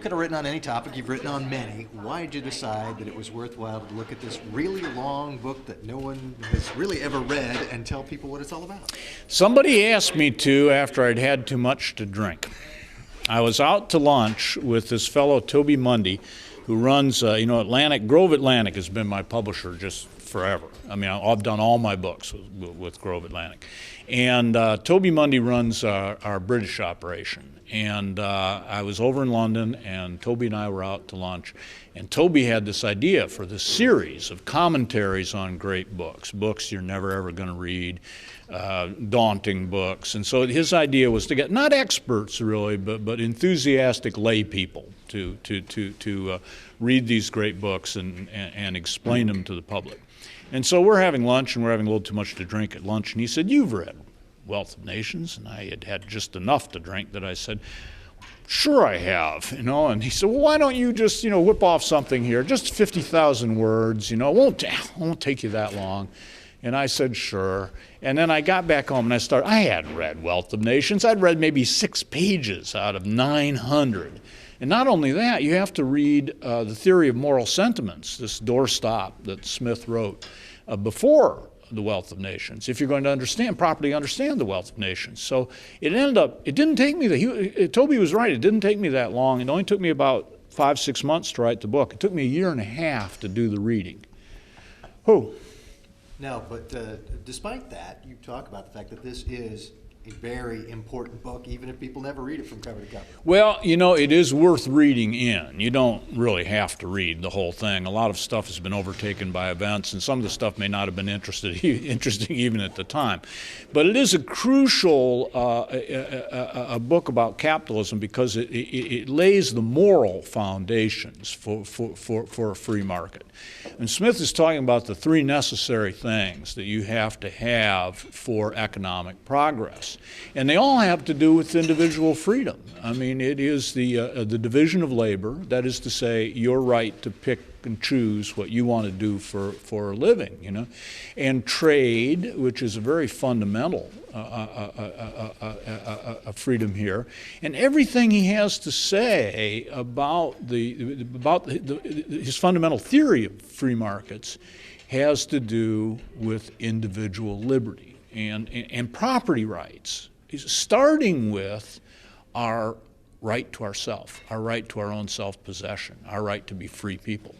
could have written on any topic. You've written on many. Why did you decide that it was worthwhile to look at this really long book that no one has really ever read and tell people what it's all about? Somebody asked me to after I'd had too much to drink. I was out to lunch with this fellow, Toby Mundy, who runs, Atlantic. Grove Atlantic has been my publisher just forever. I mean, I've done all my books with Grove Atlantic. And Toby Mundy runs our British operation. And I was over in London, and Toby and I were out to lunch. And Toby had this idea for this series of commentaries on great books, books you're never ever going to read, daunting books. And so his idea was to get not experts really, but enthusiastic lay people to read these great books and explain them to the public. And so we're having lunch, and we're having a little too much to drink at lunch. And he said, "You've read Wealth of Nations?" And I had had just enough to drink that I said, "Sure I have," And he said, "Well, why don't you just, whip off something here, just 50,000 words, it won't take you that long." And I said, "Sure." And then I got back home and I hadn't read Wealth of Nations. I'd read maybe 6 pages out of 900. And not only that, you have to read The Theory of Moral Sentiments, this doorstop that Smith wrote before The Wealth of Nations, if you're going to properly understand The Wealth of Nations. So it didn't take me, Toby was right, it didn't take me that long. It only took me about 5-6 months to write the book. It took me 1.5 years to do the reading. No, but despite that, you talk about the fact that this is a very important book, even if people never read it from cover to cover. Well, it is worth reading in. You don't really have to read the whole thing. A lot of stuff has been overtaken by events, and some of the stuff may not have been interesting even at the time. But it is a crucial a book about capitalism because it lays the moral foundations for a free market. And Smith is talking about the 3 necessary things that you have to have for economic progress. And they all have to do with individual freedom. I mean, it is the division of labor, that is to say, your right to pick and choose what you want to do for a living, and trade, which is a very fundamental freedom here, and everything he has to say about his fundamental theory of free markets has to do with individual liberty and property rights, starting with our right to ourself, our right to our own self-possession, our right to be free people.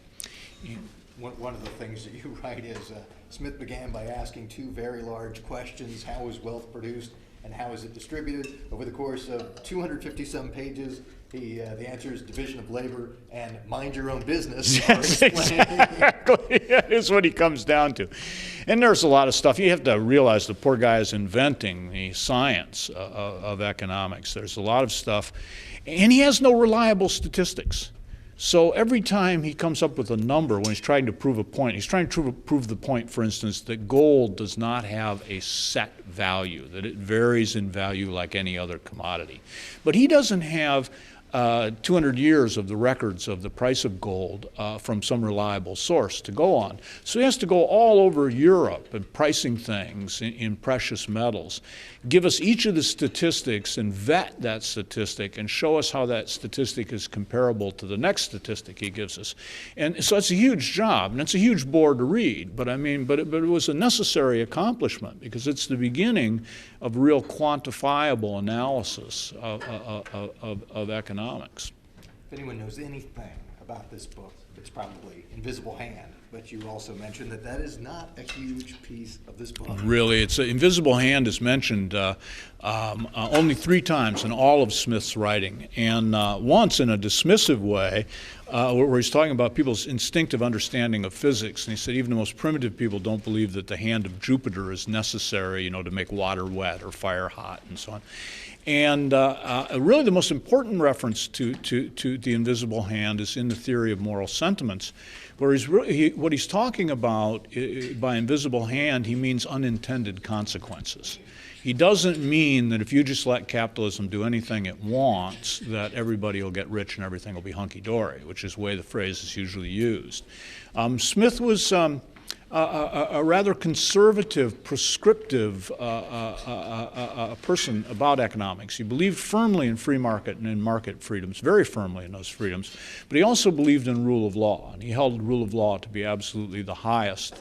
One of the things that you write is Smith began by asking 2 very large questions: how is wealth produced and how is it distributed? Over the course of 250-some pages, the answer is division of labor and mind your own business. Yes, exactly. That is what he comes down to. And there's a lot of stuff. You have to realize the poor guy is inventing the science of economics. There's a lot of stuff. And he has no reliable statistics. So every time he comes up with a number when he's trying to prove a point, he's trying to prove the point, for instance, that gold does not have a set value, that it varies in value like any other commodity. But he doesn't have 200 years of the records of the price of gold from some reliable source to go on. So he has to go all over Europe and pricing things in precious metals, give us each of the statistics and vet that statistic and show us how that statistic is comparable to the next statistic he gives us. And so it's a huge job, and it's a huge bore to read, but it was a necessary accomplishment because it's the beginning of real quantifiable analysis of economics. If anyone knows anything about this book, it's probably Invisible Hand, but you also mentioned that is not a huge piece of this book. Really, Invisible Hand is mentioned only 3 times in all of Smith's writing, and once in a dismissive way, where he's talking about people's instinctive understanding of physics, and he said even the most primitive people don't believe that the hand of Jupiter is necessary, to make water wet or fire hot and so on. And really the most important reference to the invisible hand is in the Theory of Moral Sentiments, where what he's talking about by invisible hand, he means unintended consequences. He doesn't mean that if you just let capitalism do anything it wants, that everybody will get rich and everything will be hunky-dory, which is the way the phrase is usually used. Smith was a rather conservative, prescriptive person about economics. He believed firmly in free market and in market freedoms, very firmly in those freedoms, but he also believed in rule of law, and he held rule of law to be absolutely the highest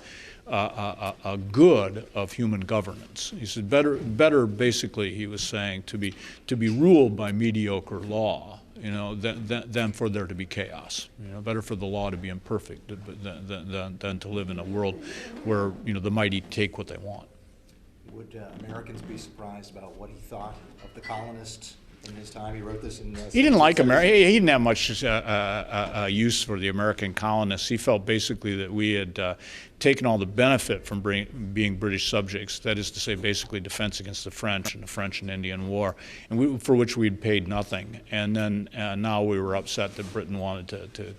good of human governance. He said better basically, he was saying, to be ruled by mediocre law, than for there to be chaos. Better for the law to be imperfect than to live in a world where, the mighty take what they want. Would Americans be surprised about what he thought of the colonists in his time? He wrote this in... He didn't like America. He didn't have much use for the American colonists. He felt basically that we had taken all the benefit from being British subjects, that is to say, basically defense against the French and the French and Indian War, and for which we'd paid nothing. And then now we were upset that Britain wanted to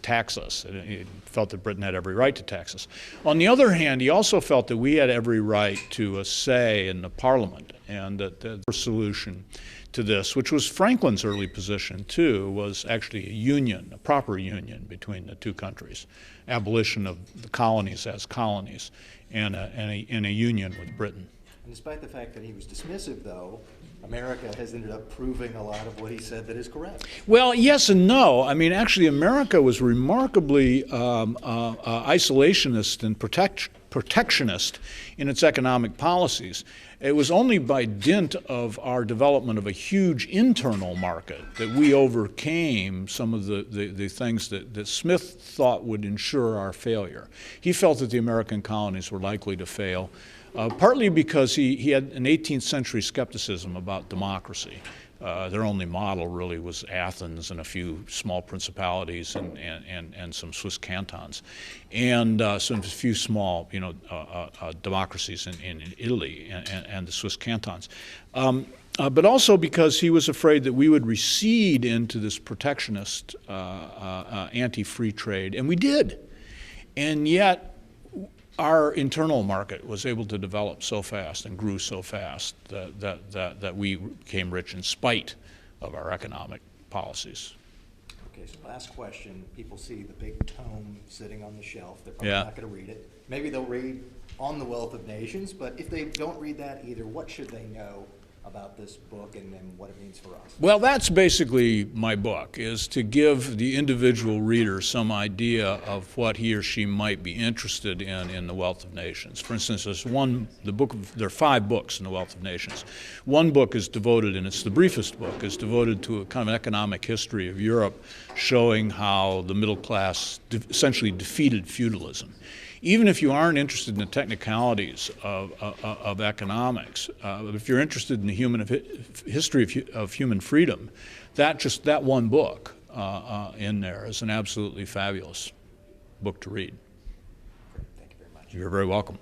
tax us. He felt that Britain had every right to tax us. On the other hand, he also felt that we had every right to a say in the Parliament, and that the solution to this, which was Franklin's early position too, was actually a union, a proper union between the two countries, abolition of the colonies as colonies, and a union with Britain. And despite the fact that he was dismissive, though, America has ended up proving a lot of what he said that is correct. Well, yes and no. I mean, actually, America was remarkably isolationist and protectionist in its economic policies. It was only by dint of our development of a huge internal market that we overcame some of the things that Smith thought would ensure our failure. He felt that the American colonies were likely to fail, partly because he had an 18th century skepticism about democracy. Their only model really was Athens and a few small principalities and some Swiss cantons, and some few small democracies in Italy and the Swiss cantons. But also because he was afraid that we would recede into this protectionist anti-free trade, and we did. And yet our internal market was able to develop so fast and grew so fast that we became rich in spite of our economic policies. Okay, so last question. People see the big tome sitting on the shelf. They're probably not going to read it. Maybe they'll read On the Wealth of Nations, but if they don't read that either, what should they know about this book and what it means for us? Well, that's basically my book, is to give the individual reader some idea of what he or she might be interested in the Wealth of Nations. For instance, there are 5 books in the Wealth of Nations. One book is devoted, and it's the briefest book, is devoted to a kind of an economic history of Europe, showing how the middle class essentially defeated feudalism. Even if you aren't interested in the technicalities of economics, if you're interested in the history of human freedom, that one book in there is an absolutely fabulous book to read. Thank you very much. You're very welcome.